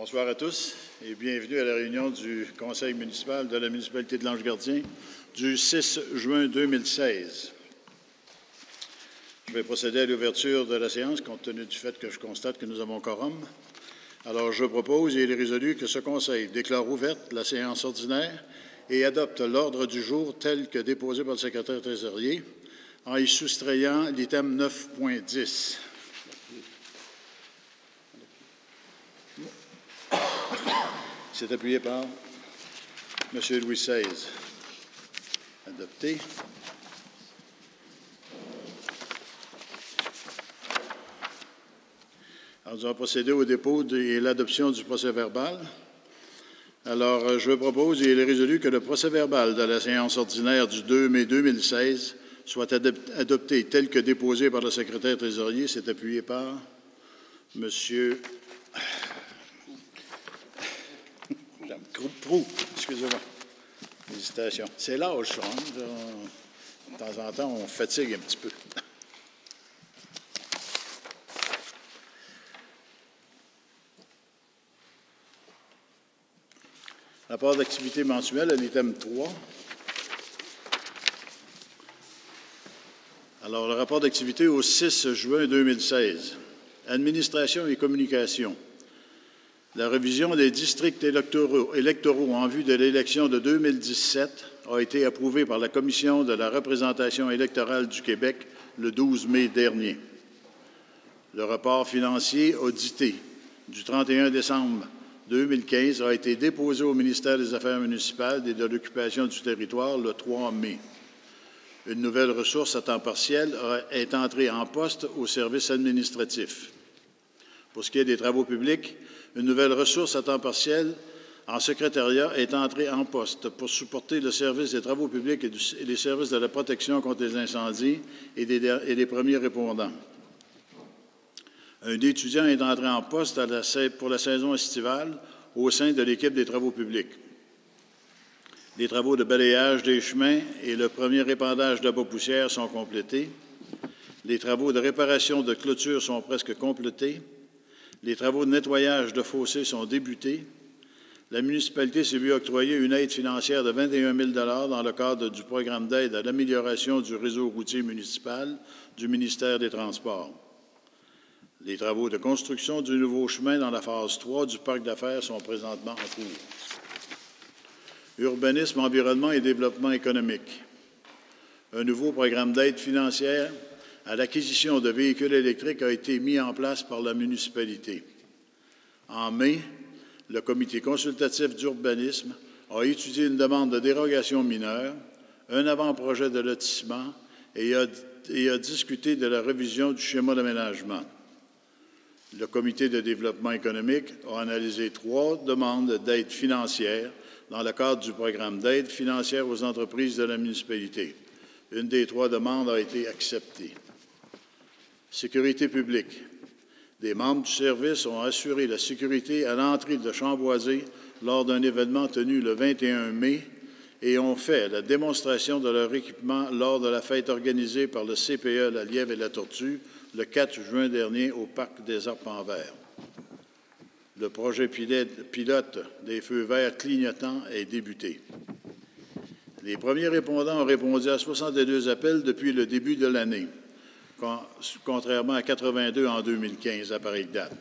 Bonsoir à tous et bienvenue à la réunion du Conseil municipal de la municipalité de Lange-Gardien du 6 juin 2016. Je vais procéder à l'ouverture de la séance compte tenu du fait que je constate que nous avons quorum. Alors, je propose et il est résolu que ce Conseil déclare ouverte la séance ordinaire et adopte l'ordre du jour tel que déposé par le secrétaire trésorier en y soustrayant l'item 9.10. C'est appuyé par M. Louis XVI. Adopté. Alors, nous allons procéder au dépôt et l'adoption du procès-verbal. Alors, je propose et il est résolu que le procès-verbal de la séance ordinaire du 2 mai 2016 soit adopté tel que déposé par le secrétaire trésorier. C'est appuyé par M. Proulx, excusez-moi. Félicitations. C'est l'âge, ça. De temps en temps, on fatigue un petit peu. Rapport d'activité mensuelle à l'item 3. Alors, le rapport d'activité au 6 juin 2016. Administration et communication. La révision des districts électoraux en vue de l'élection de 2017 a été approuvée par la Commission de la représentation électorale du Québec le 12 mai dernier. Le rapport financier audité du 31 décembre 2015 a été déposé au ministère des Affaires municipales et de l'occupation du territoire le 3 mai. Une nouvelle ressource à temps partiel est entrée en poste au service administratif. Pour ce qui est des travaux publics, une nouvelle ressource à temps partiel en secrétariat est entrée en poste pour supporter le service des travaux publics et les services de la protection contre les incendies et des premiers répondants. Un étudiant est entré en poste pour la saison estivale au sein de l'équipe des travaux publics. Les travaux de balayage des chemins et le premier épandage d'abat-poussière sont complétés. Les travaux de réparation de clôture sont presque complétés. Les travaux de nettoyage de fossés sont débutés. La municipalité s'est vue octroyer une aide financière de 21 000 $ dans le cadre du programme d'aide à l'amélioration du réseau routier municipal du ministère des Transports. Les travaux de construction du nouveau chemin dans la phase 3 du parc d'affaires sont présentement en cours. Urbanisme, environnement et développement économique. Un nouveau programme d'aide financière à l'acquisition de véhicules électriques a été mis en place par la municipalité. En mai, le comité consultatif d'urbanisme a étudié une demande de dérogation mineure, un avant-projet de lotissement et a discuté de la révision du schéma d'aménagement. Le comité de développement économique a analysé 3 demandes d'aide financière dans le cadre du programme d'aide financière aux entreprises de la municipalité. Une des 3 demandes a été acceptée. Sécurité publique. Des membres du service ont assuré la sécurité à l'entrée de Chamboisé lors d'un événement tenu le 21 mai et ont fait la démonstration de leur équipement lors de la fête organisée par le CPE La Lièvre et la Tortue le 4 juin dernier au Parc des Arpents Verts. Le projet pilote des feux verts clignotants est débuté. Les premiers répondants ont répondu à 62 appels depuis le début de l'année, contrairement à 82 en 2015 à pareille date.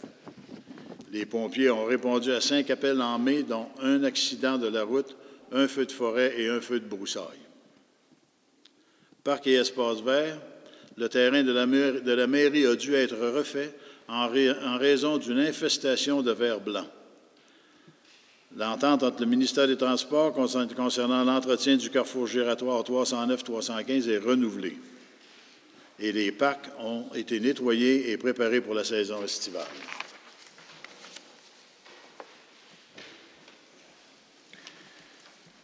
Les pompiers ont répondu à 5 appels en mai, dont un accident de la route, un feu de forêt et un feu de broussailles. Parc et espaces verts, le terrain de la mairie a dû être refait en raison d'une infestation de vers blancs. L'entente entre le ministère des Transports concernant l'entretien du carrefour giratoire 309-315 est renouvelée. Et les parcs ont été nettoyés et préparés pour la saison estivale.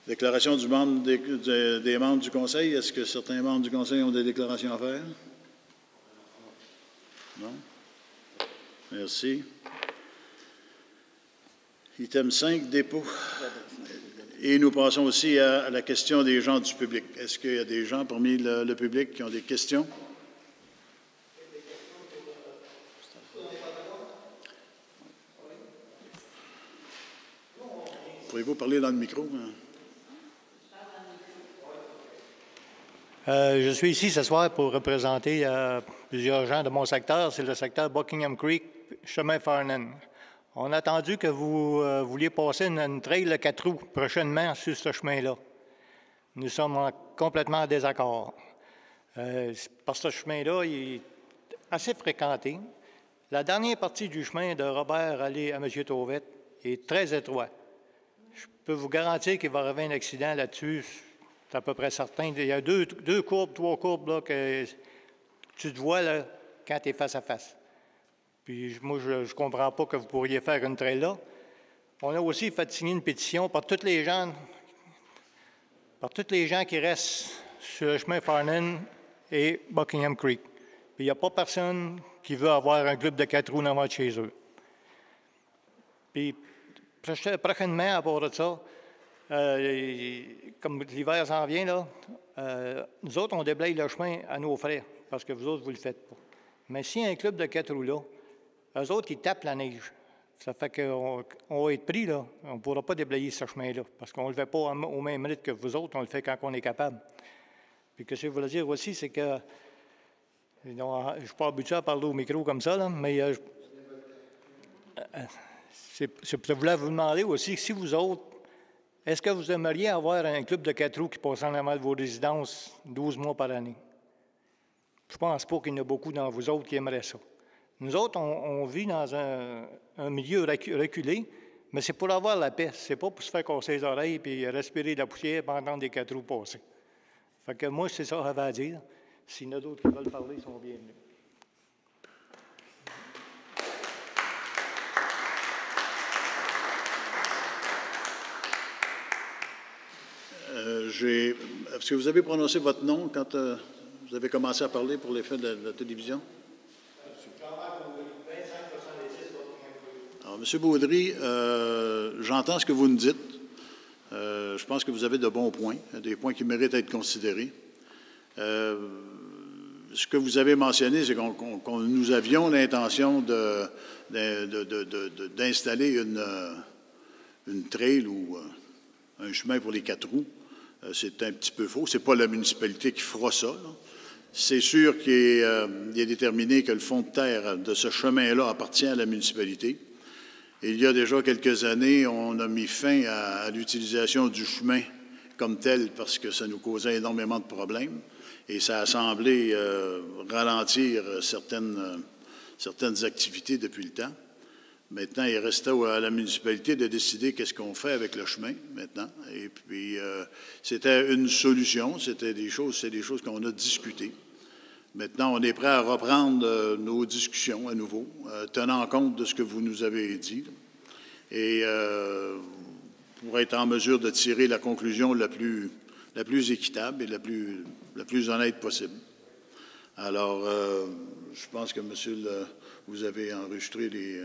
Déclaration des membres du Conseil. Est-ce que certains membres du Conseil ont des déclarations à faire? Non? Merci. Item 5, dépôt. Et nous passons aussi à la question des gens du public. Est-ce qu'il y a des gens parmi le public qui ont des questions? Pourriez-vous parler dans le micro? Hein? Je suis ici ce soir pour représenter plusieurs gens de mon secteur. C'est le secteur Buckingham Creek, chemin Farnan. On a entendu que vous vouliez passer une trail de 4 roues prochainement sur ce chemin-là. Nous sommes complètement en désaccord. Parce que ce chemin-là, il est assez fréquenté. La dernière partie du chemin de Robert aller à M. Tauvette est très étroite. Je peux vous garantir qu'il va y avoir un accident là-dessus. C'est à peu près certain. Il y a deux courbes, 3 courbes là, que tu te vois là, quand tu es face à face. Puis moi, je ne comprends pas que vous pourriez faire une trail là. On a aussi fait signer une pétition par tous les gens qui restent sur le chemin Farnan et Buckingham Creek. Puis il n'y a pas personne qui veut avoir un club de 4 roues devant chez eux. Puis prochainement, à part de ça, comme l'hiver s'en vient, là, nous autres, on déblaye le chemin à nos frais, parce que vous autres, vous ne le faites pas. Mais s'il y a un club de 4 roues là, eux autres, ils tapent la neige. Ça fait qu'on va être pris, là. On ne pourra pas déblayer ce chemin-là, parce qu'on ne le fait pas au même rythme que vous autres, on le fait quand on est capable. Puis ce que je voulais dire aussi, c'est que, je ne suis pas habitué à parler au micro comme ça, là, mais je voulais vous demander aussi, si vous autres, est-ce que vous aimeriez avoir un club de 4 roues qui passe en avant de vos résidences 12 mois par année? Je ne pense pas qu'il y en a beaucoup dans vous autres qui aimeraient ça. Nous autres, on vit dans un milieu reculé, mais c'est pour avoir la paix. C'est pas pour se faire casser les oreilles et respirer de la poussière et entendre des 4 roues passer. Fait que moi, c'est ça que j'avais à dire. S'il y en a d'autres qui veulent parler, ils sont bienvenus. Est-ce que vous avez prononcé votre nom quand vous avez commencé à parler pour l'effet de la télévision? Alors, M. Baudry, j'entends ce que vous nous dites. Je pense que vous avez de bons points, des points qui méritent d'être considérés. Ce que vous avez mentionné, c'est qu'on nous avions l'intention d'installer une trail ou un chemin pour les 4 roues. C'est un petit peu faux. Ce n'est pas la municipalité qui fera ça. C'est sûr qu'il est déterminé que le fond de terre de ce chemin-là appartient à la municipalité. Et il y a déjà quelques années, on a mis fin à l'utilisation du chemin comme tel parce que ça nous causait énormément de problèmes. Et ça a semblé ralentir certaines activités depuis le temps. Maintenant, il restait à la municipalité de décider qu'est-ce qu'on fait avec le chemin maintenant. Et puis, c'était une solution, c'est des choses qu'on a discutées. Maintenant, on est prêt à reprendre nos discussions à nouveau, tenant compte de ce que vous nous avez dit, et pour être en mesure de tirer la conclusion la plus équitable et la plus honnête possible. Alors, je pense que, monsieur, vous avez enregistré les...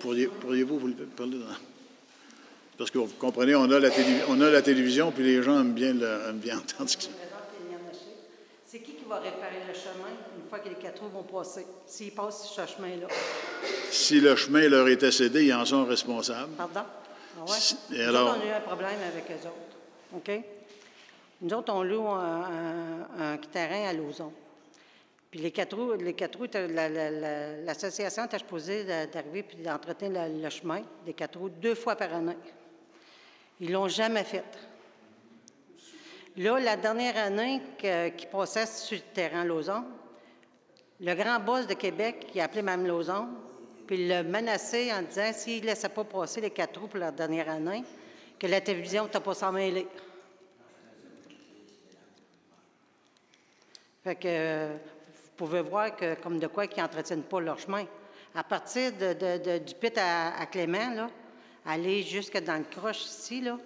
Pourriez-vous vous parler? Parce que vous comprenez, on a la télévision, puis les gens aiment bien entendre ce qui se passe. C'est qui va réparer le chemin une fois que les 4 roues vont passer, s'ils passent sur ce chemin-là? Si le chemin leur était cédé, ils en sont responsables. Pardon? Ah ouais? Et alors, on a eu un problème avec eux autres. OK? Nous autres, on loue un terrain à Lauson. Puis les 4 roues, l'association était supposée d'arriver puis d'entretenir le chemin des 4 roues 2 fois par année. Ils ne l'ont jamais fait. Là, la dernière année qui passait sur le terrain Lauson, le grand boss de Québec, qui a appelé Mme Lauson, puis il l'a menacé en disant s'il ne laissait pas passer les 4 roues pour la dernière année, que la télévision n'était pas s'en mêler. Fait que vous pouvez voir que comme de quoi qu'ils n'entretiennent pas leur chemin. À partir du pit à Clément, là, aller jusque dans le croche ici, là,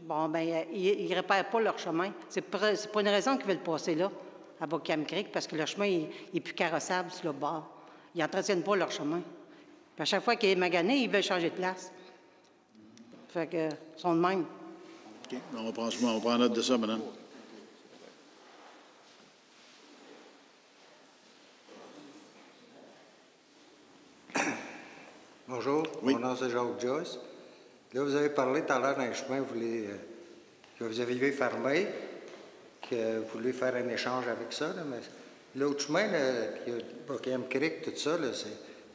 bon, bien, ils ne réparent pas leur chemin. C'est pas une raison qu'ils veulent passer là, à Buckingham Creek, parce que leur chemin est plus carrossable sur le bord. Ils n'entretiennent pas leur chemin. Puis à chaque fois qu'il est magané, ils veulent changer de place. Fait que, ils sont de même. OK. On prend note de ça, madame. Bonjour, Oui. mon nom c'est Jacques Joyce. Là, vous avez parlé tout à l'heure d'un chemin que vous aviez fermé, que vous voulez faire un échange avec ça, là, mais l'autre chemin, là, qui a Buckingham Creek, tout ça, là,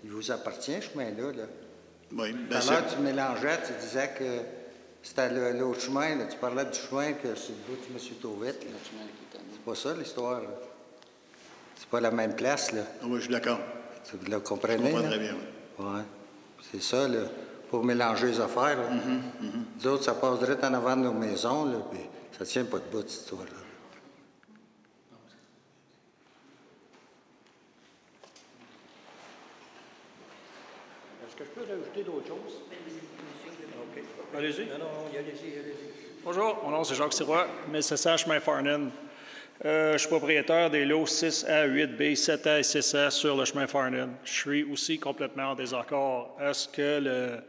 il vous appartient, ce chemin-là. Là. Oui. Tout Ben, à l'heure, tu mélangeais, tu disais que c'était l'autre chemin, là, tu parlais du chemin que c'est le bout de M. Tauvette. C'est pas ça l'histoire. Là. C'est pas la même place. Là. oui, je suis d'accord. Vous le Je comprenez? comprends là? très bien, oui. Oui. C'est ça, là, pour mélanger les affaires. Là. Nous autres, ça passe direct en avant de nos maisons, là, puis ça tient pas de bout, cette histoire-là. Est-ce que je peux rajouter d'autres choses? OK. Allez-y. Non, allez-y. Bonjour, mon nom c'est Jacques Sirois, 1600 chemin Farnan. Je suis propriétaire des lots 6A, 8B, 7A et 6A sur le chemin Farnan. Je suis aussi complètement en désaccord. Est-ce que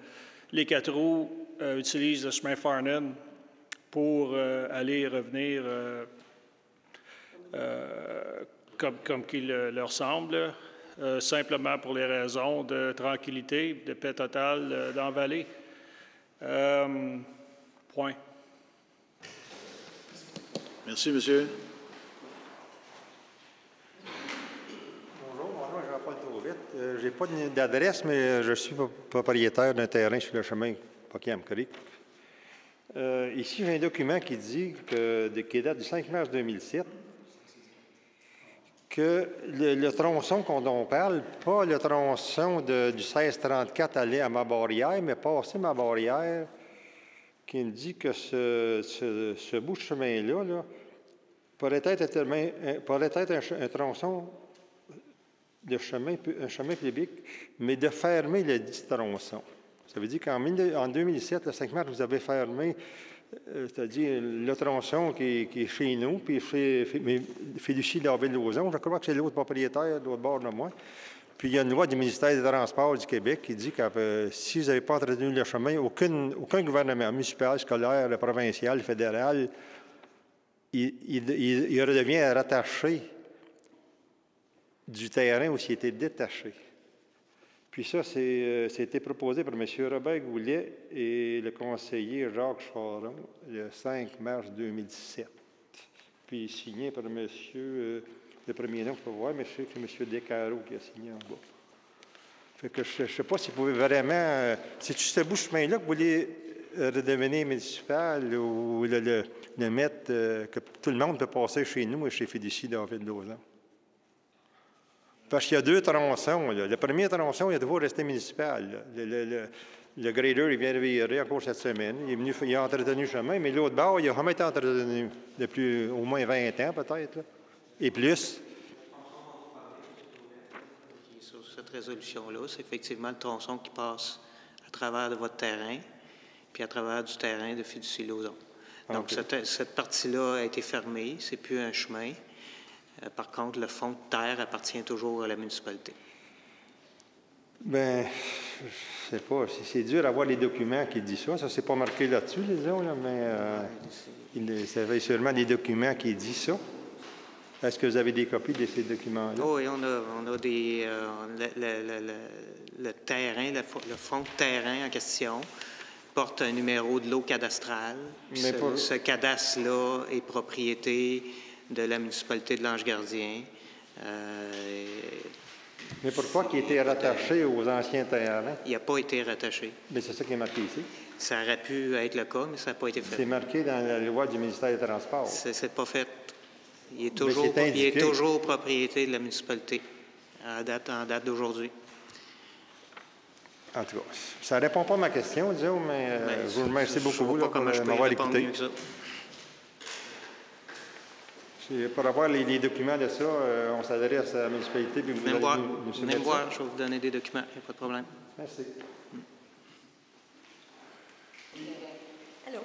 les 4 roues utilisent le chemin Farnan pour aller et revenir comme qu'il leur semble, simplement pour les raisons de tranquillité, de paix totale dans la vallée? Point. Merci, monsieur. Bonjour, moi Jean-Paul Tauvette. Je n'ai pas d'adresse, mais je suis propriétaire d'un terrain sur le chemin Buckingham Creek. Ici, j'ai un document qui dit qui date du 5 mars 2007, que le tronçon dont on parle, pas le tronçon du 1634 aller à Ma-Barrière, mais passer Ma-Barrière, qui me dit que ce bout de chemin-là là, pourrait être un tronçon de chemin, un chemin public, mais de fermer le dit tronçon. Ça veut dire qu'en 2007, le 5 mars, vous avez fermé, c'est-à-dire le tronçon qui est chez nous, puis Félicie David-Lauzon, je crois que c'est l'autre propriétaire de l'autre bord de moi. Puis il y a une loi du ministère des Transports du Québec qui dit que si vous n'avez pas entretenu le chemin, aucun gouvernement municipal, scolaire, provincial, fédéral, il redevient rattaché du terrain où il était détaché. Puis ça, c'était proposé par M. Robert Goulet et le conseiller Jacques Charon le 5 mars 2017. Puis signé par M. le premier nom, je peux voir, mais je sais que c'est M. Descarreaux qui a signé en bas. Fait que je ne sais pas si vous pouvez vraiment... c'est-tu ce bout de chemin-là que vous voulez redevenir municipal ou le mettre, que tout le monde peut passer chez nous et chez Félicie David-Lauzon? Parce qu'il y a 2 tronçons. Là. Le premier tronçon, il doit rester municipal. Le grader, il vient de virer encore cette semaine. Il a entretenu le chemin, mais l'autre bord, il n'a jamais été entretenu depuis au moins 20 ans, peut-être. Là. Et plus. Sur cette résolution-là, c'est effectivement le tronçon qui passe à travers de votre terrain, puis à travers du terrain de Félicie-Lauzon. Donc, okay. Cette partie-là a été fermée. C'est plus un chemin. Par contre, le fonds de terre appartient toujours à la municipalité. Bien, je ne sais pas. C'est dur d'avoir les documents qui disent ça. Ça, c'est pas marqué là-dessus, disons, là, mais il y a sûrement des documents qui disent ça. Est-ce que vous avez des copies de ces documents-là? Oui, on a des... le terrain, le fonds de terrain en question porte un numéro de lot cadastral. Ce cadastre-là est propriété de la municipalité de l'Ange-Gardien. Mais pourquoi il a été rattaché aux anciens terrains? Il n'a pas été rattaché. Mais c'est ça qui est marqué ici. Ça aurait pu être le cas, mais ça n'a pas été fait. C'est marqué dans la loi du ministère des Transports. C'est pas fait. Il est toujours propriété de la municipalité en date d'aujourd'hui. En tout cas, ça ne répond pas à ma question, disons, mais je vous remercie beaucoup pour m'avoir écouté. Pour avoir les documents de ça, on s'adresse à la municipalité. Puis venez me voir, je vais vous donner des documents, il n'y a pas de problème. Merci. Allô.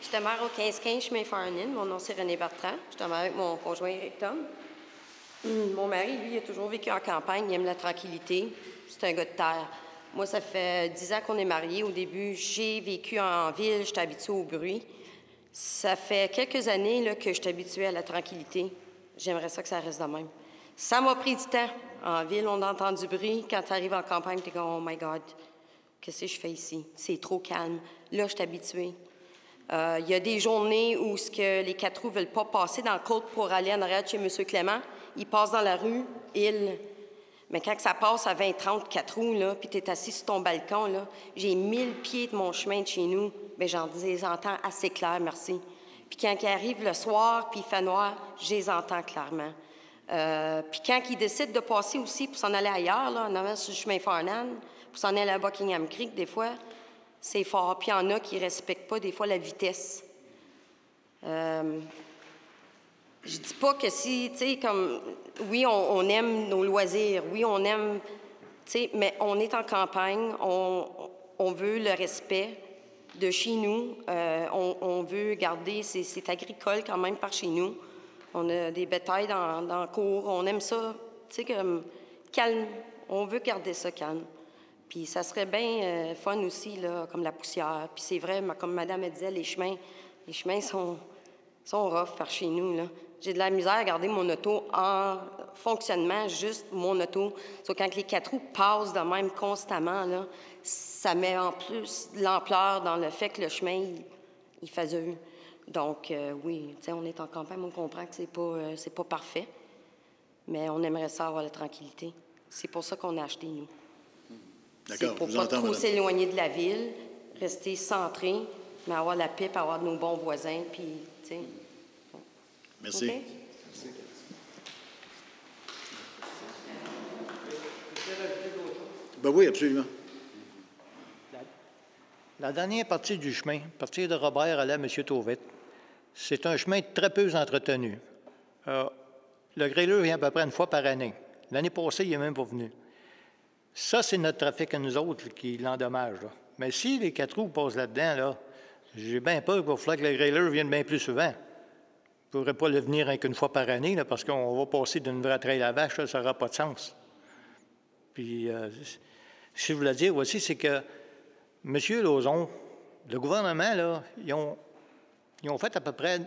Je demeure au 1515 chemin Farnan. Mon nom, c'est René Bertrand. Je demeure avec mon conjoint Éric Tom. Mon mari, lui, a toujours vécu en campagne. Il aime la tranquillité. C'est un gars de terre. Moi, ça fait 10 ans qu'on est mariés. Au début, j'ai vécu en ville. J'étais habituée au bruit. Ça fait quelques années là, que je suis habituée à la tranquillité. J'aimerais ça que ça reste de même. Ça m'a pris du temps. En ville, on entend du bruit. Quand tu arrives en campagne, tu es comme « Oh my God! » qu'est-ce que je fais ici? C'est trop calme. Là, je suis habituée. Il y a des journées où les 4 roues ne veulent pas passer dans le côte pour aller en arrière de chez M. Clément. Ils passent dans la rue, mais quand ça passe à 20-30, 4 roues, là, puis tu es assis sur ton balcon, là, j'ai 1000 pieds de mon chemin de chez nous, bien, j'en les entends assez clair, merci. Puis quand ils arrivent le soir, puis il fait noir, je les entends clairement. Puis quand ils décident de passer aussi pour s'en aller ailleurs, là, en avant sur le chemin Farnan, pour s'en aller à Buckingham Creek, des fois, c'est fort. Puis il y en a qui ne respectent pas, des fois, la vitesse. Je dis pas que si, tu sais, comme, oui, on aime nos loisirs, oui, on aime, tu sais, mais on est en campagne, on veut le respect de chez nous, on veut garder, c'est agricole quand même par chez nous, on a des bétails dans le cours, on aime ça, tu sais, comme calme, on veut garder ça calme. Puis ça serait bien fun aussi, là, comme la poussière. Puis c'est vrai, comme madame disait, les chemins sont rough par chez nous, là. J'ai de la misère à garder mon auto en fonctionnement, juste mon auto. Sauf quand les 4 roues passent de même constamment, là, ça met en plus de l'ampleur dans le fait que le chemin, il fait dur. Donc, oui, tu sais, on est en campagne, on comprend que c'est pas parfait, mais on aimerait ça avoir la tranquillité. C'est pour ça qu'on a acheté, nous. C'est pour pas trop s'éloigner de la ville, rester centré, mais avoir la paix, avoir nos bons voisins, puis, tu sais... Merci. Okay. Ben oui, absolument. La dernière partie du chemin, partir de Robert aller à M. Tauvette, c'est un chemin très peu entretenu. Le grêleux vient à peu près une fois par année. L'année passée, il n'est même pas venu. Ça, c'est notre trafic à nous autres qui l'endommage. Là. Mais si les 4 roues passent là-dedans, là, j'ai bien peur qu'il va falloir que le grêleux vienne bien plus souvent. Je ne pourrais pas le venir qu'une fois par année, là, parce qu'on va passer d'une vraie traîne à la vache, là, ça n'aura pas de sens. Puis, ce que je voulais dire aussi, c'est que M. Lauzon, le gouvernement, là, ils ont fait à peu près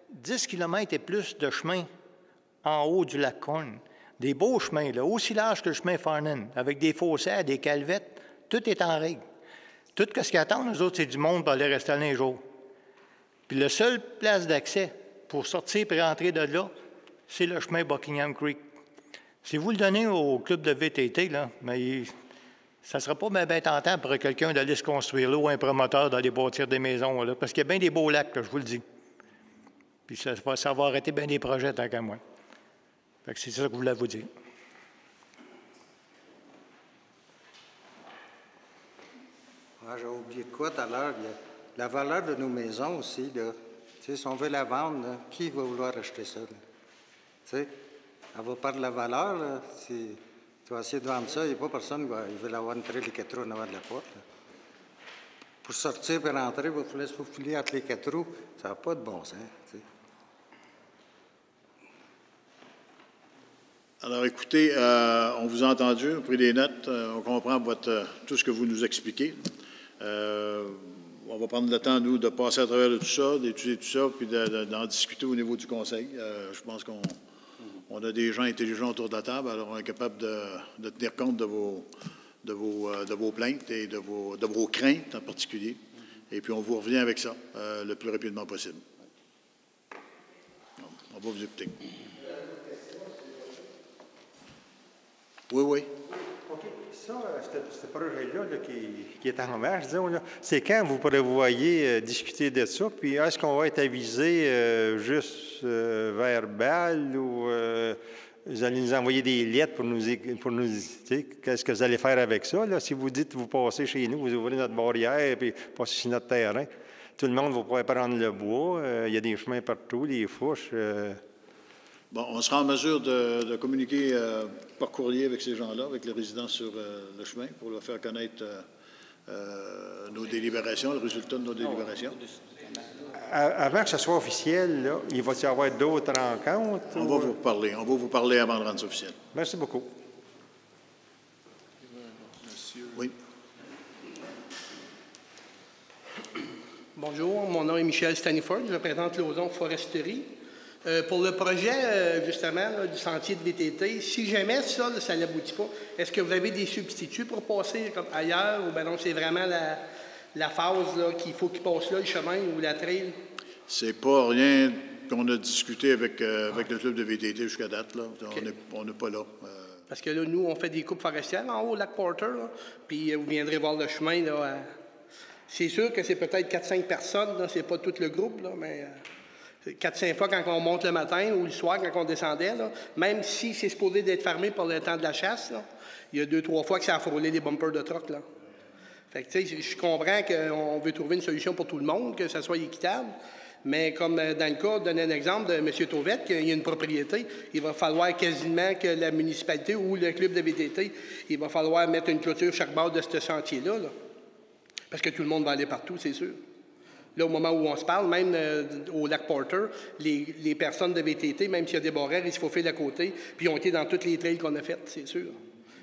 10 km et plus de chemin en haut du lac Corn. Des beaux chemins, là, aussi larges que le chemin Farnan, avec des faussaires, des calvettes, tout est en règle. Tout ce qu'ils attendent, nous autres, c'est du monde pour aller rester là un jour. Puis la seule place d'accès pour sortir et rentrer de là, c'est le chemin Buckingham Creek. Si vous le donnez au club de VTT, là, mais ça ne sera pas bien tentant pour quelqu'un d'aller se construire là ou un promoteur d'aller bâtir des maisons, là, parce qu'il y a bien des beaux lacs, là, je vous le dis. Puis ça va arrêter bien des projets, tant qu'à moi. Fait que c'est ça que je voulais vous dire. Ah, j'ai oublié de quoi tout à l'heure? La valeur de nos maisons aussi, là. Si on veut la vendre, là, qui va vouloir acheter ça? Elle va perdre la valeur. Là. Si tu vas essayer de vendre ça, il n'y a pas personne qui veut avoir une traîne les 4 roues en avant de la porte. Là. Pour sortir et rentrer, il va falloir se faufiler entre les 4 roues. Ça n'a pas de bon sens. T'sais. Alors, écoutez, on vous a entendu, on a pris des notes, on comprend tout ce que vous nous expliquez. On va prendre le temps, nous, de passer à travers de tout ça, d'étudier tout ça, puis d'en discuter au niveau du Conseil. Je pense qu'on a des gens intelligents autour de la table, alors on est capable de tenir compte de vos plaintes et de vos craintes en particulier. Et puis, on vous revient avec ça le plus rapidement possible. On va vous écouter. Oui, oui. OK. Ça, ce projet-là là, qui est en marche, disons, là, c'est quand vous prévoyez discuter de ça? Puis est-ce qu'on va être avisé juste verbal ou vous allez nous envoyer des lettres pour nous dire qu'est-ce que vous allez faire avec ça? Là? Si vous dites que vous passez chez nous, vous ouvrez notre barrière et passez sur notre terrain, tout le monde va pouvoir prendre le bois. Il y a des chemins partout, des fourches. Bon, on sera en mesure de communiquer par courrier avec ces gens-là, avec les résidents sur le chemin, pour leur faire connaître nos délibérations, le résultat de nos délibérations. Avant que ce soit officiel, là, il va y avoir d'autres rencontres? On va vous parler. On va vous parler avant de rendre ça officiel. Merci beaucoup. Oui. Bonjour, mon nom est Michel Staniford. Je représente Lauzon Foresterie. Pour le projet, justement, là, du sentier de VTT, si jamais ça, là, ça n'aboutit pas, est-ce que vous avez des substituts pour passer comme ailleurs ou bien non, c'est vraiment la phase là, qu'il faut qu'il passe là, le chemin ou la trail? C'est pas rien qu'on a discuté avec le club de VTT jusqu'à date. Là. Okay. On n'est pas là. Parce que là, nous, on fait des coupes forestières en haut au lac Porter, là, puis vous viendrez voir le chemin. Là, c'est sûr que c'est peut-être 4-5 personnes, là, c'est pas tout le groupe, là, mais 4-5 fois quand on monte le matin ou le soir quand on descendait, là, même si c'est supposé d'être fermé pour le temps de la chasse, là, il y a 2-3 fois que ça a frôlé des bumpers de truck. Là. Fait que, tu sais, je comprends qu'on veut trouver une solution pour tout le monde, que ça soit équitable. Mais comme dans le cas, donner un exemple de M. Tauvette, qu'il y a une propriété, il va falloir quasiment que la municipalité ou le club de VTT, il va falloir mettre une clôture chaque bord de ce sentier-là. Là. Parce que tout le monde va aller partout, c'est sûr. Là, au moment où on se parle, même au lac Porter, les personnes de VTT, même s'il y a des barrières, ils se faufilent à côté, puis ils ont été dans toutes les trails qu'on a faites, c'est sûr.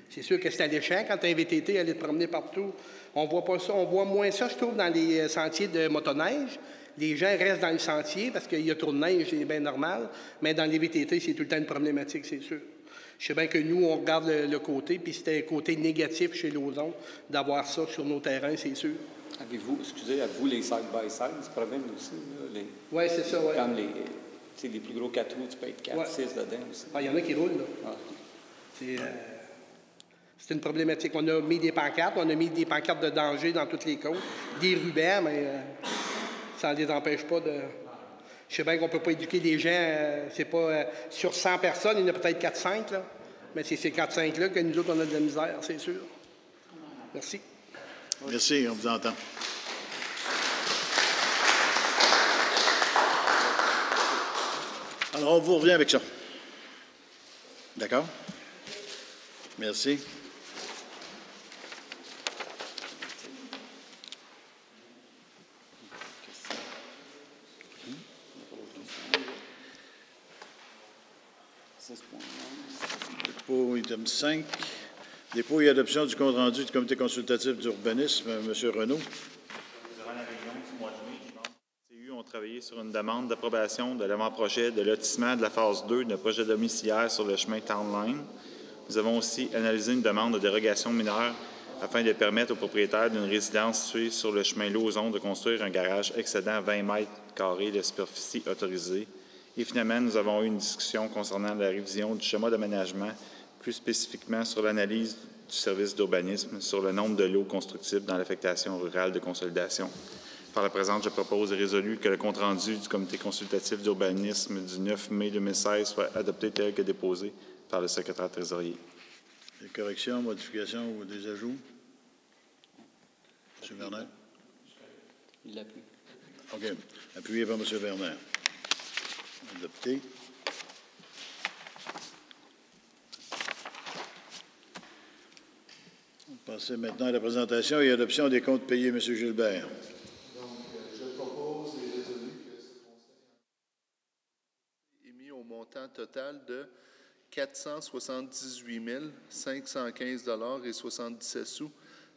C'est sûr que c'est alléchant quand un VTT allait te promener partout. On voit pas ça, on voit moins ça, je trouve, dans les sentiers de motoneige. Les gens restent dans le sentier parce qu'il y a trop de neige, c'est bien normal. Mais dans les VTT, c'est tout le temps une problématique, c'est sûr. Je sais bien que nous, on regarde le côté, puis c'était un côté négatif chez Lauson d'avoir ça sur nos terrains, c'est sûr. Avez-vous les side-by-side, ce problème aussi? Oui, c'est ça, oui. Comme les plus gros 4 roues, tu peux être 4-6 dedans aussi. Il y en a qui roulent, là. Ah. C'est une problématique. On a mis des pancartes, de danger dans toutes les côtes, des rubans, mais ça ne les empêche pas de... Je sais bien qu'on ne peut pas éduquer les gens, c'est pas... sur 100 personnes, il y en a peut-être 4-5, là. Mais c'est ces 4-5-là que nous autres, on a de la misère, c'est sûr. Merci. Merci, on vous entend. Alors, on vous revient avec ça. D'accord? Merci. Dépôt item 5. Dépôt et adoption du compte-rendu du comité consultatif d'urbanisme. M. Renaud. Durant la réunion du mois de mai, les CU ont travaillé sur une demande d'approbation de l'avant-projet de lotissement de la phase 2 de projet domiciliaire sur le chemin Town Line. Nous avons aussi analysé une demande de dérogation mineure afin de permettre aux propriétaires d'une résidence située sur le chemin Lauson de construire un garage excédant 20 mètres carrés de superficie autorisée. Et finalement, nous avons eu une discussion concernant la révision du schéma d'aménagement, plus spécifiquement sur l'analyse du service d'urbanisme, sur le nombre de lots constructibles dans l'affectation rurale de consolidation. Par la présente, je propose et résolu que le compte-rendu du comité consultatif d'urbanisme du 9 mai 2016 soit adopté tel que déposé par le secrétaire trésorier. Des corrections, modifications ou des ajouts? M. Werner? Il l'appuie. OK. Appuyé par M. Werner. Adopté. On va passer maintenant à la présentation et adoption des comptes payés, M. Gilbert. Donc, je propose et résolu que ce conseil est mis au montant total de 478 515 et 77 sous,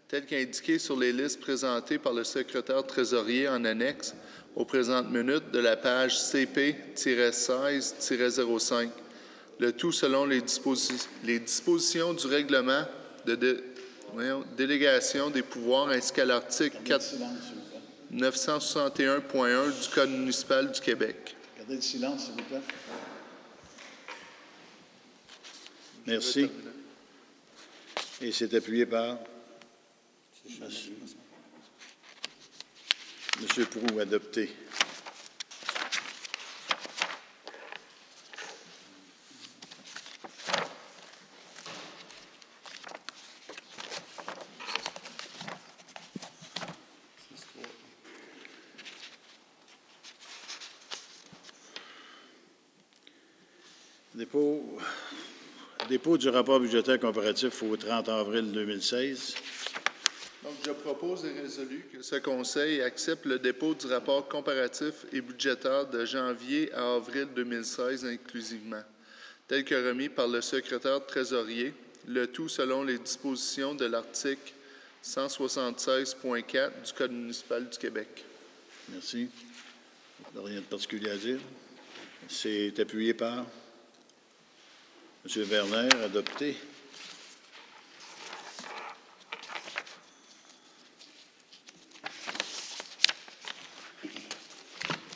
tel qu'indiqué sur les listes présentées par le secrétaire trésorier en annexe aux présentes minutes de la page CP-16-05. Le tout selon les dispositions du règlement de délégation des pouvoirs ainsi qu'à l'article 961.1 du Code municipal du Québec. Gardez le silence, s'il vous plaît. Merci. Et c'est appuyé par M. Proulx, adopté. Dépôt du rapport budgétaire comparatif au 30 avril 2016. Donc, je propose et résolu que ce Conseil accepte le dépôt du rapport comparatif et budgétaire de janvier à avril 2016 inclusivement, tel que remis par le secrétaire trésorier, le tout selon les dispositions de l'article 176.4 du Code municipal du Québec. Merci. Rien de particulier à dire. C'est appuyé par M. Werner, adopté.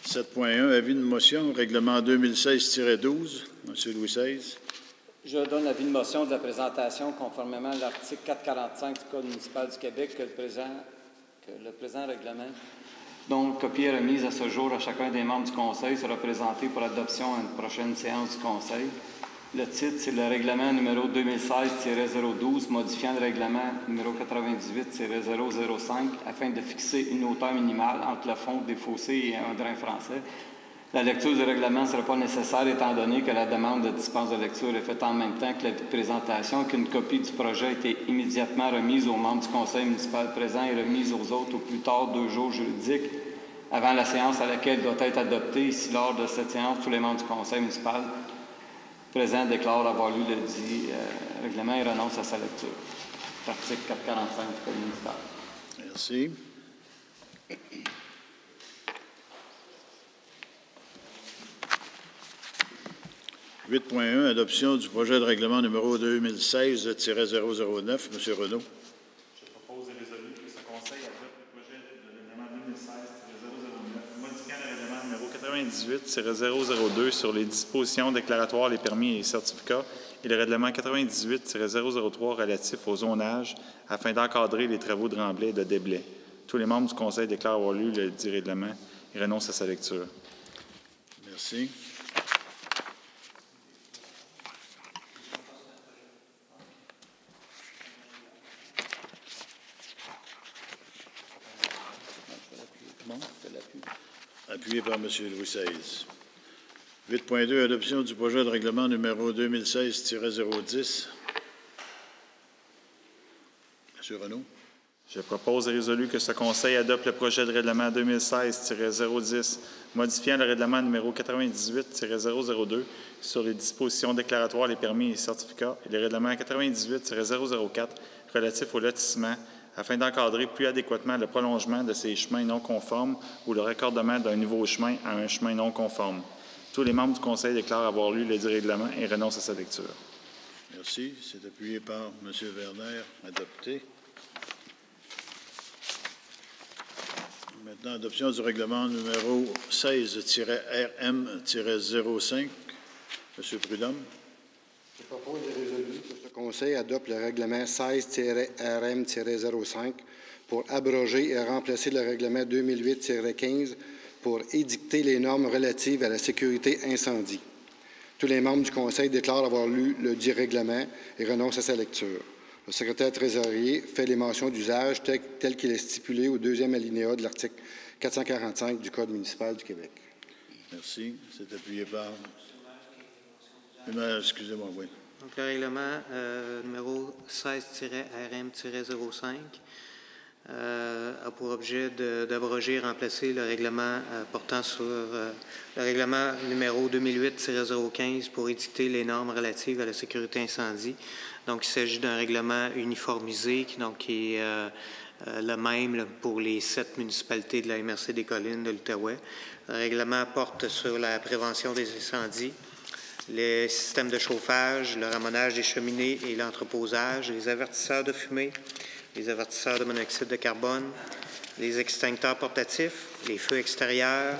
« 7.1, avis de motion, règlement 2016-12. M. Louis XVI. Je donne l'avis de motion de la présentation conformément à l'article 445 du Code municipal du Québec que le présent règlement, dont copie est remise à ce jour à chacun des membres du Conseil, sera présenté pour adoption à une prochaine séance du Conseil. Le titre, c'est le règlement numéro 2016-012, modifiant le règlement numéro 98-005 afin de fixer une hauteur minimale entre la fonte des fossés et un drain français. La lecture du règlement ne sera pas nécessaire étant donné que la demande de dispense de lecture est faite en même temps que la présentation et qu'une copie du projet a été immédiatement remise aux membres du conseil municipal présent et remise aux autres au plus tard 2 jours juridiques avant la séance à laquelle il doit être adopté. Si lors de cette séance, tous les membres du conseil municipal présent déclarent avoir lu le dit règlement et renoncent à sa lecture. Article 445 du Code municipal. Merci. 8.1, adoption du projet de règlement numéro 2016-009. M. Renaud. Je propose et résolu que ce Conseil adopte le projet de règlement 2016-009, modifiant le règlement numéro 98-002 sur les dispositions déclaratoires, les permis et les certificats, et le règlement 98-003 relatif au zonage, afin d'encadrer les travaux de remblai et de déblai. Tous les membres du Conseil déclarent avoir lu le dit règlement et renoncent à sa lecture. Merci. Appuyé par M. Louis XVI. 8.2, adoption du projet de règlement numéro 2016-010. M. Renaud. Je propose et résolu que ce Conseil adopte le projet de règlement 2016-010, modifiant le règlement numéro 98-002 sur les dispositions déclaratoires, les permis et les certificats, et le règlement 98-004 relatif au lotissement, afin d'encadrer plus adéquatement le prolongement de ces chemins non conformes ou le raccordement d'un nouveau chemin à un chemin non conforme. Tous les membres du Conseil déclarent avoir lu le dit règlement et renoncent à sa lecture. Merci. C'est appuyé par M. Werner, adopté. Maintenant, adoption du règlement numéro 16-RM-05. M. Prudhomme. Je propose et résolu que ce Conseil adopte le règlement 16-RM-05 pour abroger et remplacer le règlement 2008-15 pour édicter les normes relatives à la sécurité incendie. Tous les membres du Conseil déclarent avoir lu le dit règlement et renoncent à sa lecture. Le secrétaire trésorier fait les mentions d'usage tel qu'il est stipulé au 2e alinéa de l'article 445 du Code municipal du Québec. Merci. C'est appuyé par... Excusez-moi, oui. Donc, le règlement numéro 16-RM-05 a pour objet d'abroger et remplacer le règlement portant sur le règlement numéro 2008-015 pour édicter les normes relatives à la sécurité incendie. Donc, il s'agit d'un règlement uniformisé qui est le même pour les 7 municipalités de la MRC des Collines de l'Outaouais. Le règlement porte sur la prévention des incendies, les systèmes de chauffage, le ramonage des cheminées et l'entreposage, les avertisseurs de fumée, les avertisseurs de monoxyde de carbone, les extincteurs portatifs, les feux extérieurs,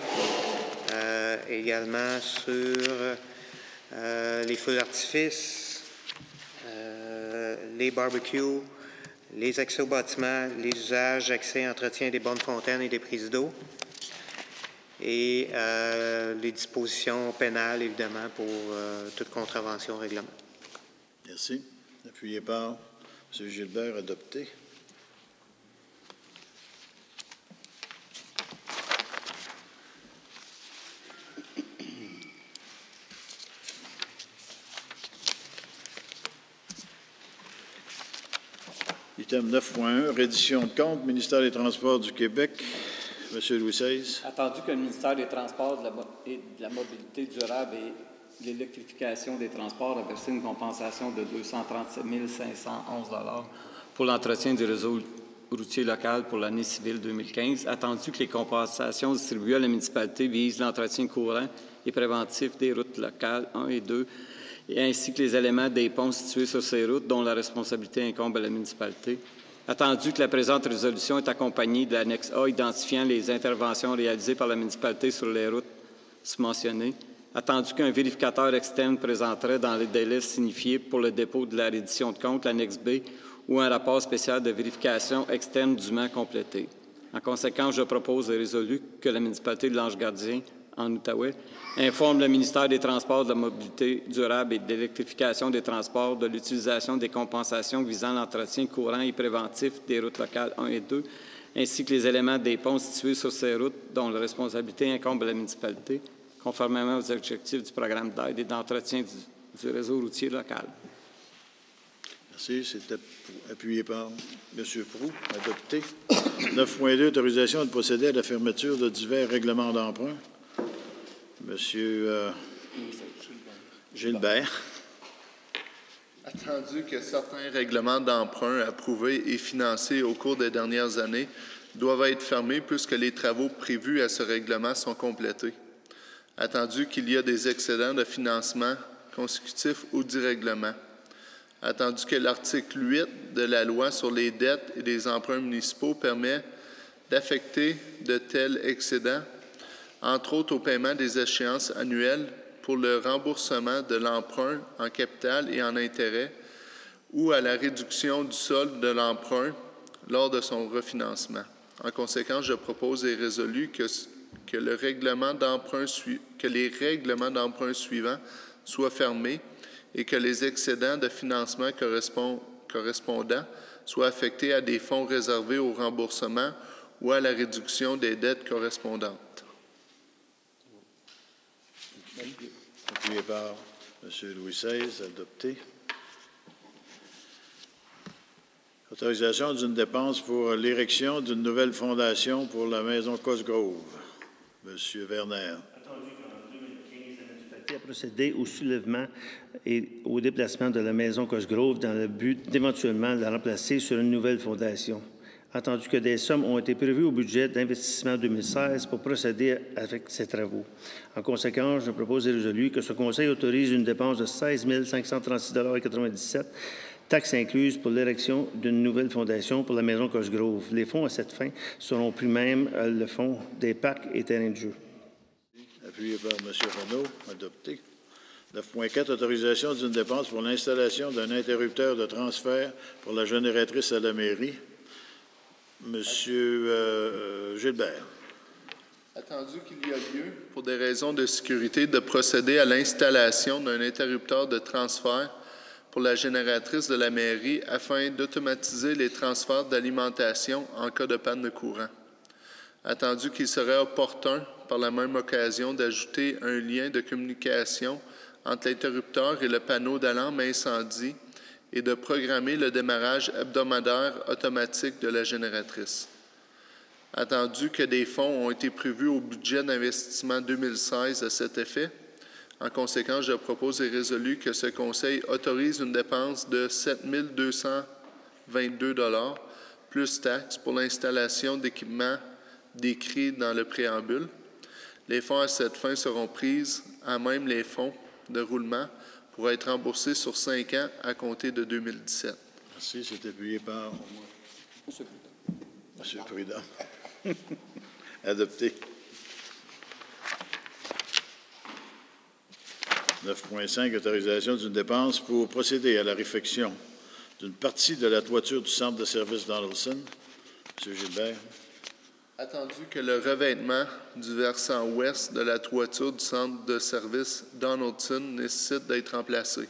également sur les feux d'artifice, les barbecues, les accès aux bâtiments, les usages, accès, entretien des bornes fontaines et des prises d'eau, et les dispositions pénales, évidemment, pour toute contravention au règlement. Merci. Appuyé par M. Gilbert, adopté. Item 9.1, reddition de compte, ministère des Transports du Québec. M. Louis XVI. Attendu que le ministère des Transports et de la Mobilité durable et de l'électrification des transports a versé une compensation de 237 511 $ pour l'entretien du réseau routier local pour l'année civile 2015, attendu que les compensations distribuées à la municipalité visent l'entretien courant et préventif des routes locales 1 et 2, et ainsi que les éléments des ponts situés sur ces routes dont la responsabilité incombe à la municipalité. Attendu que la présente résolution est accompagnée de l'annexe A identifiant les interventions réalisées par la municipalité sur les routes mentionnées, attendu qu'un vérificateur externe présenterait dans les délais signifiés pour le dépôt de la reddition de compte, l'annexe B, ou un rapport spécial de vérification externe dûment complété. En conséquence, je propose et résolu que la municipalité de l'Ange-Gardien, en Outaouais, informe le ministère des Transports, de la Mobilité durable et de l'électrification des transports de l'utilisation des compensations visant l'entretien courant et préventif des routes locales 1 et 2, ainsi que les éléments des ponts situés sur ces routes dont la responsabilité incombe à la municipalité, conformément aux objectifs du programme d'aide et d'entretien du réseau routier local. Merci. C'était appuyé par M. Proulx. Adopté. 9.2, autorisation de procéder à la fermeture de divers règlements d'emprunt. M. Gilbert. Attendu que certains règlements d'emprunt approuvés et financés au cours des dernières années doivent être fermés puisque les travaux prévus à ce règlement sont complétés. Attendu qu'il y a des excédents de financement consécutifs au dit règlement. Attendu que l'article 8 de la loi sur les dettes et les emprunts municipaux permet d'affecter de tels excédents, entre autres au paiement des échéances annuelles pour le remboursement de l'emprunt en capital et en intérêt ou à la réduction du solde de l'emprunt lors de son refinancement. En conséquence, je propose et résolu que les règlements d'emprunt suivants soient fermés et que les excédents de financement correspondants soient affectés à des fonds réservés au remboursement ou à la réduction des dettes correspondantes. Appuyé par M. Louis XVI, adopté. Autorisation d'une dépense pour l'érection d'une nouvelle fondation pour la maison Cosgrove. M. Werner. A procédé au soulèvement et au déplacement de la maison Cosgrove dans le but d'éventuellement la remplacer sur une nouvelle fondation. Attendu que des sommes ont été prévues au budget d'investissement 2016 pour procéder avec ces travaux. En conséquence, je propose et résolu que ce Conseil autorise une dépense de 16 536,97 $, taxes incluses, pour l'érection d'une nouvelle fondation pour la maison Cosgrove. Les fonds à cette fin seront pris même le fonds des parcs et terrains de jeu. Appuyé par M. Renaud, adopté. 9.4, autorisation d'une dépense pour l'installation d'un interrupteur de transfert pour la génératrice à la mairie. M. Gilbert. Attendu qu'il y a lieu, pour des raisons de sécurité, de procéder à l'installation d'un interrupteur de transfert pour la génératrice de la mairie afin d'automatiser les transferts d'alimentation en cas de panne de courant. Attendu qu'il serait opportun, par la même occasion, d'ajouter un lien de communication entre l'interrupteur et le panneau d'alarme incendie et de programmer le démarrage hebdomadaire automatique de la génératrice. Attendu que des fonds ont été prévus au budget d'investissement 2016 à cet effet, en conséquence, je propose et résolu que ce Conseil autorise une dépense de 7 222 $ plus taxes pour l'installation d'équipements décrits dans le préambule. Les fonds à cette fin seront prises à même les fonds de roulement pour être remboursés sur 5 ans à compter de 2017. Merci. C'est appuyé par M. Prudhomme. Adopté. 9.5, autorisation d'une dépense pour procéder à la réfection d'une partie de la toiture du centre de service Donaldson. M. Gilbert. Attendu que le revêtement du versant ouest de la toiture du centre de service Donaldson nécessite d'être remplacé.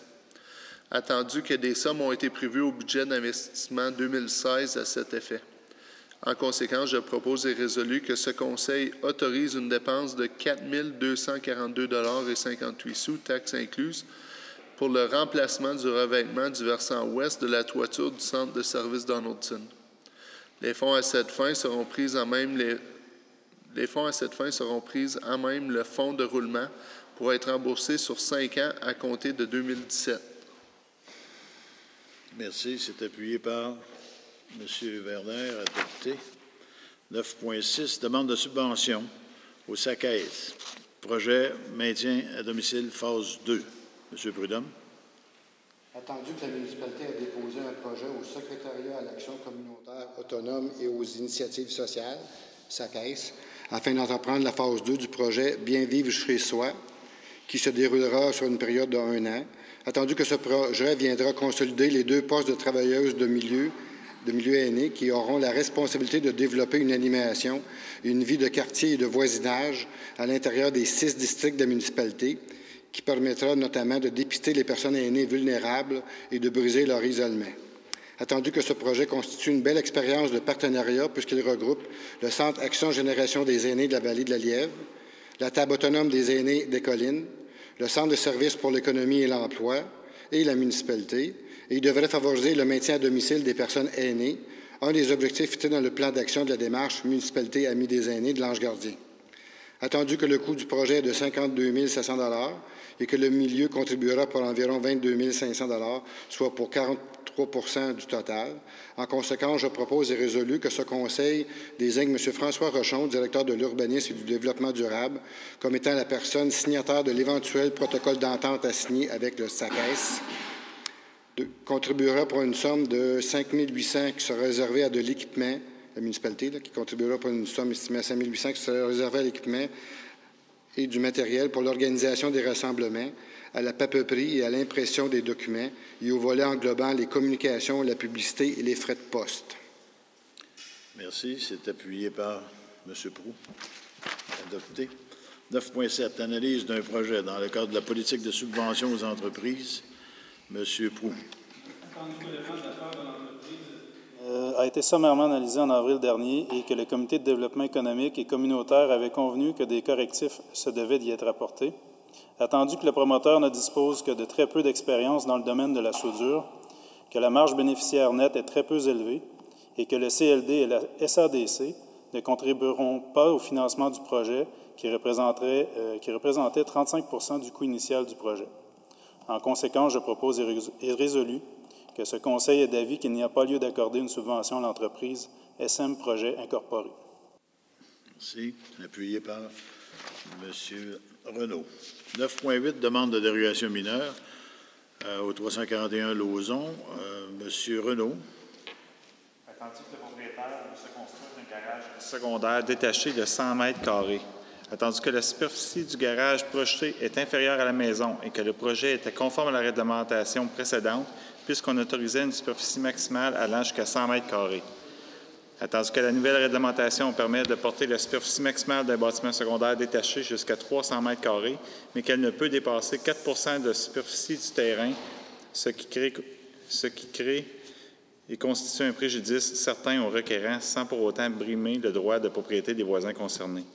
Attendu que des sommes ont été prévues au budget d'investissement 2016 à cet effet. En conséquence, je propose et résolu que ce Conseil autorise une dépense de 4 242,58 $, taxes incluses, pour le remplacement du revêtement du versant ouest de la toiture du centre de service Donaldson. Les fonds à cette fin seront pris à même le fonds de roulement pour être remboursés sur 5 ans à compter de 2017. Merci. C'est appuyé par M. Werner, adopté. 9.6, demande de subvention au SACES projet maintien à domicile phase 2. M. Prudhomme. Attendu que la municipalité a déposé un projet au secrétariat à l'action communautaire autonome et aux initiatives sociales, SACES, afin d'entreprendre la phase 2 du projet Bien vivre chez soi, qui se déroulera sur une période de 1 an. Attendu que ce projet viendra consolider les 2 postes de travailleuses de milieu aîné qui auront la responsabilité de développer une animation, une vie de quartier et de voisinage à l'intérieur des 6 districts de la municipalité, qui permettra notamment de dépister les personnes aînées vulnérables et de briser leur isolement. Attendu que ce projet constitue une belle expérience de partenariat puisqu'il regroupe le Centre Action Génération des aînés de la Vallée de la Lièvre, la Table autonome des aînés des collines, le Centre de services pour l'économie et l'emploi et la municipalité, et il devrait favoriser le maintien à domicile des personnes aînées, un des objectifs cités dans le plan d'action de la démarche Municipalité Amis des aînés de l'Ange Gardien. Attendu que le coût du projet est de 52 700 $ et que le milieu contribuera pour environ 22 500 $, soit pour 43 du total. En conséquence, je propose et résolu que ce conseil désigne M. François Rochon, directeur de l'urbanisme et du développement durable, comme étant la personne signataire de l'éventuel protocole d'entente à signer avec le SACES, contribuera pour une somme de 5 800 qui sera réservée à de l'équipement, la municipalité, qui contribuera pour une somme estimée à 5 800 qui sera réservée à l'équipement et du matériel pour l'organisation des rassemblements, à la papeterie et à l'impression des documents, et au volet englobant les communications, la publicité et les frais de poste. Merci. C'est appuyé par M. Proulx. Adopté. 9.7. Analyse d'un projet dans le cadre de la politique de subvention aux entreprises. M. Proulx. A été sommairement analysé en avril dernier et que le Comité de développement économique et communautaire avait convenu que des correctifs se devaient d'y être apportés. Attendu que le promoteur ne dispose que de très peu d'expérience dans le domaine de la soudure, que la marge bénéficiaire nette est très peu élevée et que le CLD et la SADC ne contribueront pas au financement du projet qui représentait 35 du coût initial du projet. En conséquence, je propose et résolu que ce Conseil est d'avis qu'il n'y a pas lieu d'accorder une subvention à l'entreprise SM Projet Incorporé. Merci. Appuyé par M. Renaud. 9.8, demande de dérogation mineure au 341 Lauson. M. Renaud. Attendu que le propriétaire veut se construire un garage secondaire détaché de 100 mètres carrés. Attendu que la superficie du garage projeté est inférieure à la maison et que le projet était conforme à la réglementation précédente, puisqu'on autorisait une superficie maximale allant jusqu'à 100 mètres carrés. Attendu que la nouvelle réglementation permet de porter la superficie maximale d'un bâtiment secondaire détaché jusqu'à 300 mètres carrés, mais qu'elle ne peut dépasser 4 de la superficie du terrain, ce qui crée et constitue un préjudice certain aux requérants sans pour autant brimer le droit de propriété des voisins concernés.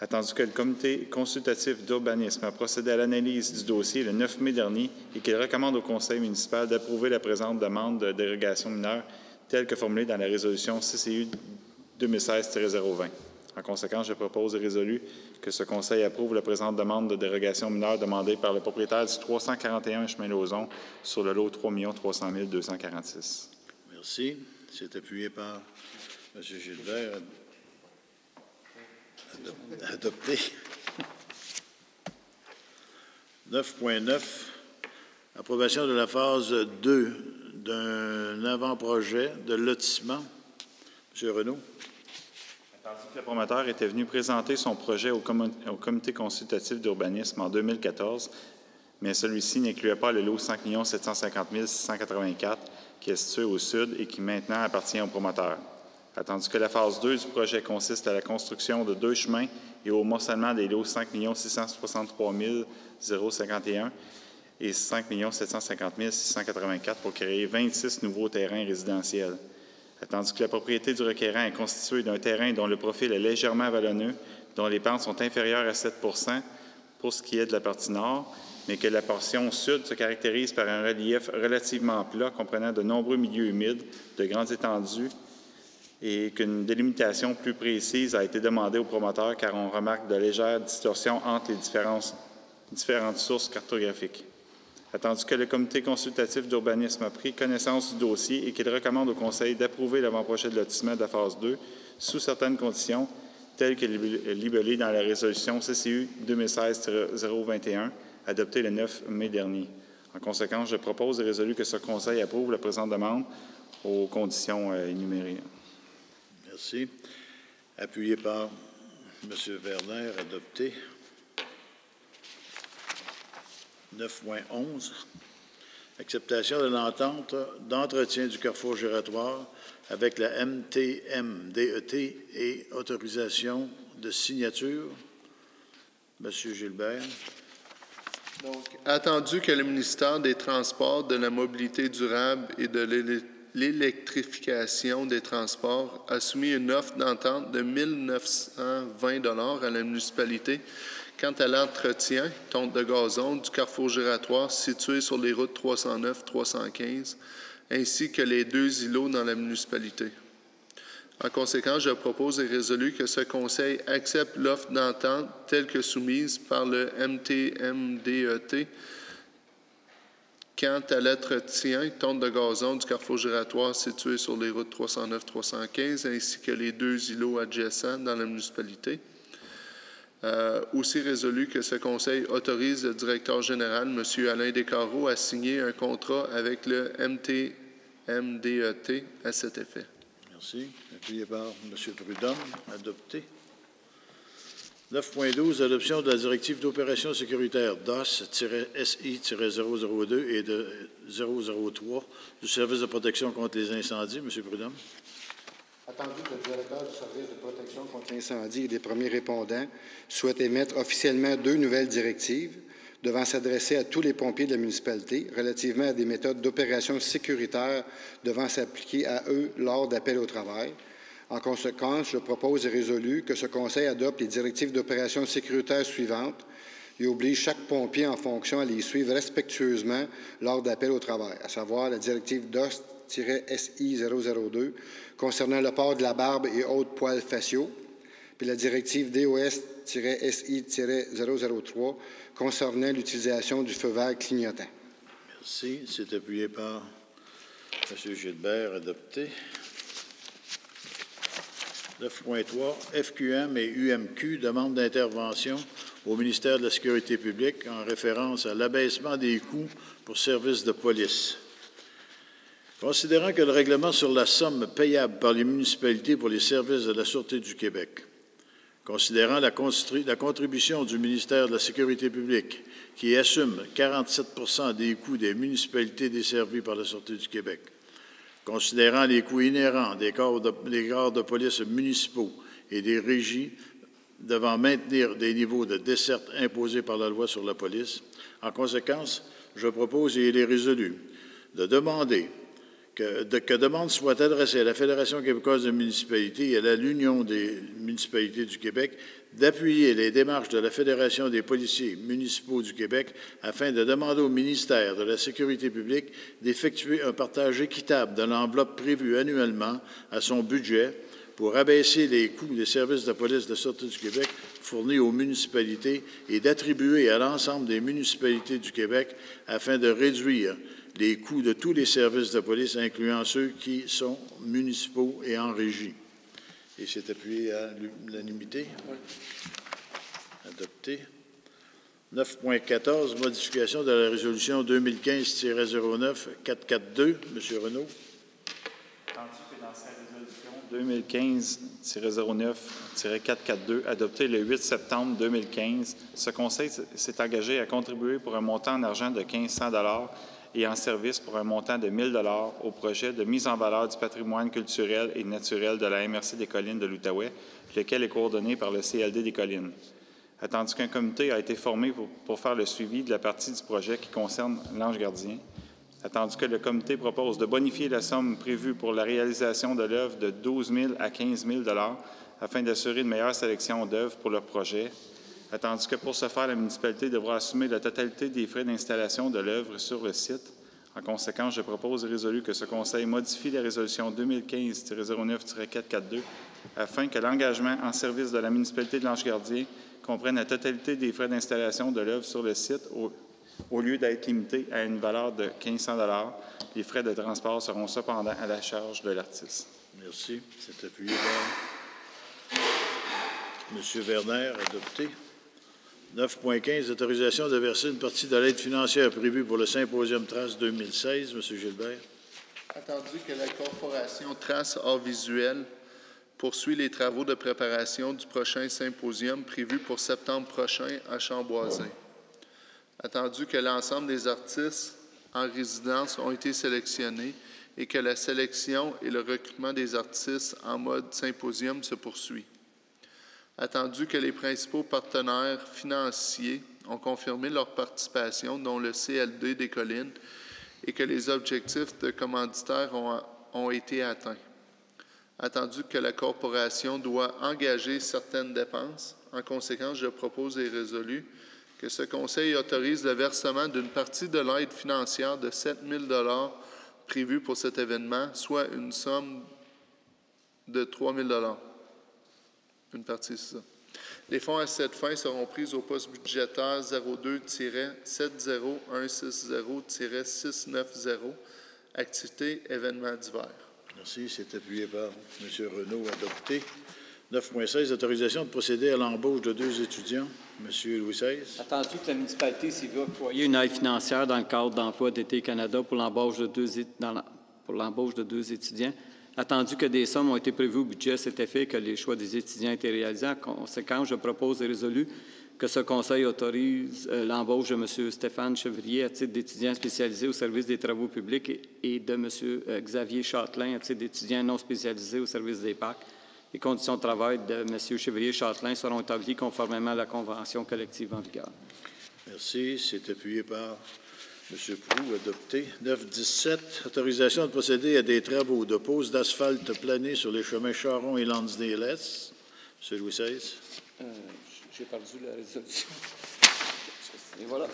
Attendu que le comité consultatif d'urbanisme a procédé à l'analyse du dossier le 9 mai dernier et qu'il recommande au conseil municipal d'approuver la présente demande de dérogation mineure telle que formulée dans la résolution CCU 2016-020. En conséquence, je propose et résolu que ce conseil approuve la présente demande de dérogation mineure demandée par le propriétaire du 341 chemin Lauson sur le lot 3 300 246. Merci. C'est appuyé par M. Gilbert. Adopté. 9.9. Approbation de la phase 2 d'un avant-projet de lotissement. M. Renaud. Attendu que le promoteur était venu présenter son projet au comité consultatif d'urbanisme en 2014, mais celui-ci n'incluait pas le lot 5 750 684 qui est situé au sud et qui maintenant appartient au promoteur. Attendu que la phase 2 du projet consiste à la construction de 2 chemins et au morcellement des lots 5 663 051 et 5 750 684 pour créer 26 nouveaux terrains résidentiels. Attendu que la propriété du requérant est constituée d'un terrain dont le profil est légèrement vallonneux, dont les pentes sont inférieures à 7 pour ce qui est de la partie nord, mais que la portion sud se caractérise par un relief relativement plat comprenant de nombreux milieux humides, de grandes étendues, et qu'une délimitation plus précise a été demandée au promoteur car on remarque de légères distorsions entre les différentes sources cartographiques. Attendu que le comité consultatif d'urbanisme a pris connaissance du dossier et qu'il recommande au conseil d'approuver l'avant-projet de lotissement de la phase 2 sous certaines conditions tel que libellé dans la résolution CCU 2016-021, adoptée le 9 mai dernier. En conséquence, je propose et résolu que ce Conseil approuve la présente demande aux conditions énumérées. Merci. Appuyé par M. Werner, adopté. 9.11. Acceptation de l'entente d'entretien du carrefour giratoire avec la MTMDET et autorisation de signature. M. Gilbert. Donc, attendu que le ministère des Transports, de la Mobilité durable et de l'électrification des transports a soumis une offre d'entente de 1 920 $ à la municipalité quant à l'entretien, tonte de gazon, du carrefour giratoire situé sur les routes 309-315, ainsi que les 2 îlots dans la municipalité. En conséquence, je propose et résolu que ce Conseil accepte l'offre d'entente telle que soumise par le MTMDET quant à l'entretien, tonte de gazon du carrefour giratoire situé sur les routes 309-315, ainsi que les 2 îlots adjacents dans la municipalité. Aussi résolu que ce Conseil autorise le directeur général, M. Alain Descarreaux, à signer un contrat avec le MTMDET à cet effet. Merci. Appuyé par M. Prudhomme. Adopté. 9.12. Adoption de la directive d'opération sécuritaire DOS-SI-002 et de 003 du service de protection contre les incendies. M. Prudhomme. Attendu que le directeur du service de protection contre l'incendie et des premiers répondants souhaite émettre officiellement 2 nouvelles directives devant s'adresser à tous les pompiers de la municipalité relativement à des méthodes d'opération sécuritaire devant s'appliquer à eux lors d'appels au travail. En conséquence, je propose et résolu que ce Conseil adopte les directives d'opération sécuritaire suivantes et oblige chaque pompier en fonction à les suivre respectueusement lors d'appels au travail, à savoir la directive DOS-SI-002 concernant le port de la barbe et autres poils faciaux, puis la directive DOS-SI-003 concernant l'utilisation du feu vert clignotant. Merci. C'est appuyé par M. Gilbert. Adopté. 9.3. FQM et UMQ demandent d'intervention au ministère de la Sécurité publique en référence à l'abaissement des coûts pour services de police. Considérant que le règlement sur la somme payable par les municipalités pour les services de la Sûreté du Québec, considérant la contribution du ministère de la Sécurité publique qui assume 47 % des coûts des municipalités desservies par la Sûreté du Québec, considérant les coûts inhérents des corps de police municipaux et des régies devant maintenir des niveaux de desserte imposés par la loi sur la police, en conséquence, je propose et il est résolu de demander que demande soit adressée à la Fédération québécoise de municipalités et à l'Union des municipalités du Québec d'appuyer les démarches de la Fédération des policiers municipaux du Québec afin de demander au ministère de la Sécurité publique d'effectuer un partage équitable de l'enveloppe prévue annuellement à son budget pour abaisser les coûts des services de police de la Sûreté du Québec fournis aux municipalités et d'attribuer à l'ensemble des municipalités du Québec afin de réduire les coûts de tous les services de police, incluant ceux qui sont municipaux et en régie. Et c'est appuyé à l'unanimité. Oui. Adopté. 9.14, modification de la résolution 2015-09-442. M. Renaud. Tandis que dans sa résolution 2015-09-442, adoptée le 8 septembre 2015, ce Conseil s'est engagé à contribuer pour un montant en argent de 1 500 $ et en service pour un montant de 1 000 $ au projet de mise en valeur du patrimoine culturel et naturel de la MRC des Collines de l'Outaouais, lequel est coordonné par le CLD des Collines. Attendu qu'un comité a été formé pour faire le suivi de la partie du projet qui concerne l'Ange gardien, attendu que le comité propose de bonifier la somme prévue pour la réalisation de l'œuvre de 12 000 à 15 000 $ afin d'assurer une meilleure sélection d'œuvres pour le projet, attendu que pour ce faire, la municipalité devra assumer la totalité des frais d'installation de l'œuvre sur le site. En conséquence, je propose et résolu que ce Conseil modifie la résolution 2015-09-442 afin que l'engagement en service de la municipalité de l'Ange-Gardien comprenne la totalité des frais d'installation de l'œuvre sur le site au lieu d'être limité à une valeur de 1 500 $. Les frais de transport seront cependant à la charge de l'artiste. Merci. C'est appuyé par M. Werner, adopté. 9.15, autorisation de verser une partie de l'aide financière prévue pour le Symposium Trace 2016. M. Gilbert. Attendu que la Corporation Trace Art Visuel poursuit les travaux de préparation du prochain symposium prévu pour septembre prochain à Chamboisé. Attendu que l'ensemble des artistes en résidence ont été sélectionnés et que la sélection et le recrutement des artistes en mode symposium se poursuit. Attendu que les principaux partenaires financiers ont confirmé leur participation, dont le CLD des Collines, et que les objectifs de commanditaires ont été atteints. Attendu que la Corporation doit engager certaines dépenses, en conséquence, je propose et résolu que ce Conseil autorise le versement d'une partie de l'aide financière de 7 000 $ prévue pour cet événement, soit une somme de 3 000 $. Une partie, c'est ça. Les fonds à cette fin seront pris au poste budgétaire 02-70160-690, activité événements divers. Merci. C'est appuyé par M. Renaud, adopté. 9.16, autorisation de procéder à l'embauche de 2 étudiants. M. Louis XVI. Attendu que la municipalité s'y va octroyer une aide financière dans le cadre d'Emploi d'été Canada pour l'embauche de 2 étudiants. Attendu que des sommes ont été prévues au budget à cet effet et que les choix des étudiants ont été réalisés, en conséquence, je propose et résolu que ce Conseil autorise l'embauche de M. Stéphane Chevrier à titre d'étudiant spécialisé au service des travaux publics et de M. Xavier Châtelain à titre d'étudiant non spécialisé au service des parcs. Les conditions de travail de M. Chevrier-Châtelain seront établies conformément à la convention collective en vigueur. Merci. C'est appuyé par M. Proulx, adopté. 9.17, autorisation de procéder à des travaux de pose d'asphalte plané sur les chemins Charon et Lansdale-Est. M. Louis XVI. J'ai perdu la résolution. Et voilà.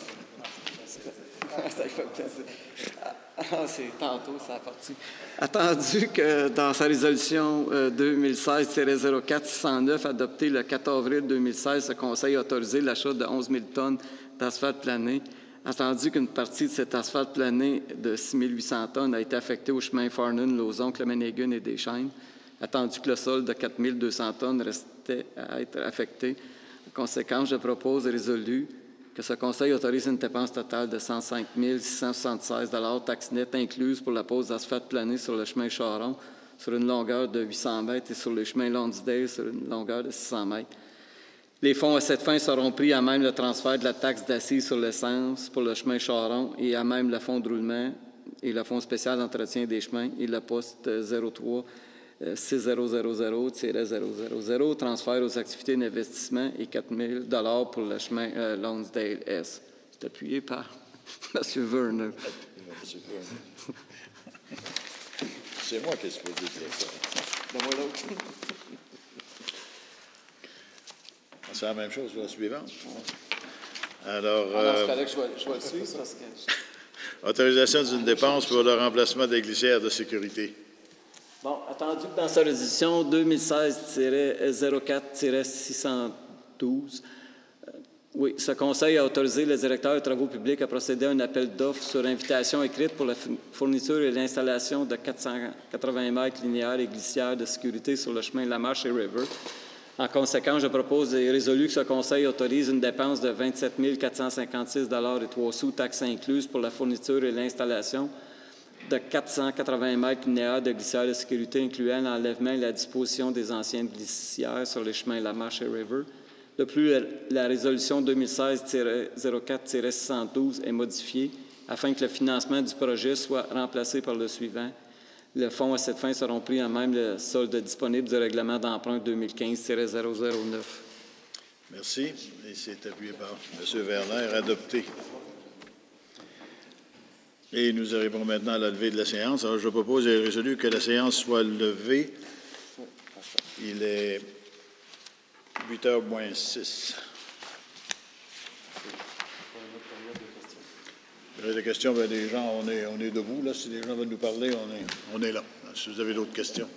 C'est tantôt, ça a parti. Attendu que dans sa résolution 2016-04-609, adoptée le 4 avril 2016, ce Conseil a autorisé l'achat de 11 000 tonnes d'asphalte plané. Attendu qu'une partie de cet asphalte plané de 6 800 tonnes a été affectée au chemin Farnon, Lauson, Clemenégun et Deschênes. Attendu que le sol de 4 200 tonnes restait à être affecté. En conséquence, je propose et résolu que ce Conseil autorise une dépense totale de 105 676 $ taxes nettes incluses pour la pose d'asphalte plané sur le chemin Charon sur une longueur de 800 mètres et sur le chemin Lonsdale sur une longueur de 600 mètres. Les fonds à cette fin seront pris à même le transfert de la taxe d'assises sur l'essence pour le chemin Charon et à même le fonds de roulement et le fonds spécial d'entretien des chemins et le poste 03 6000-000, transfert aux activités d'investissement et 4 000 $ pour le chemin Lonsdale-Est. C'est appuyé par M. Werner. C'est moi qui ai supposé dire ça. Donne-moi l'autre. C'est la même chose pour la suivante. Alors, je fallait que je vais le suivre parce que... autorisation d'une dépense pour le remplacement des glissières de sécurité. Bon, attendu que dans sa résolution 2016-04-612, oui, ce Conseil a autorisé le directeur des travaux publics à procéder à un appel d'offres sur invitation écrite pour la fourniture et l'installation de 480 mètres linéaires et glissières de sécurité sur le chemin Lamarche et River. En conséquence, je propose et résolu que ce Conseil autorise une dépense de 27 456 $ et 3 sous, taxes incluses, pour la fourniture et l'installation de 480 mètres linéaires de glissières de sécurité, incluant l'enlèvement et la disposition des anciennes glissières sur les chemins Lamarche et River. De plus, la résolution 2016-04-612 est modifiée afin que le financement du projet soit remplacé par le suivant. Les fonds à cette fin seront pris en même le solde disponible du règlement d'emprunt 2015-009. Merci. Et c'est appuyé par M. Werner, adopté. Et nous arrivons maintenant à la levée de la séance. Alors, je propose et résolu que la séance soit levée. Il est 8h moins 6. Il y a des questions, bien, des gens, on est debout. Là, si les gens veulent nous parler, on est là. Si vous avez d'autres questions.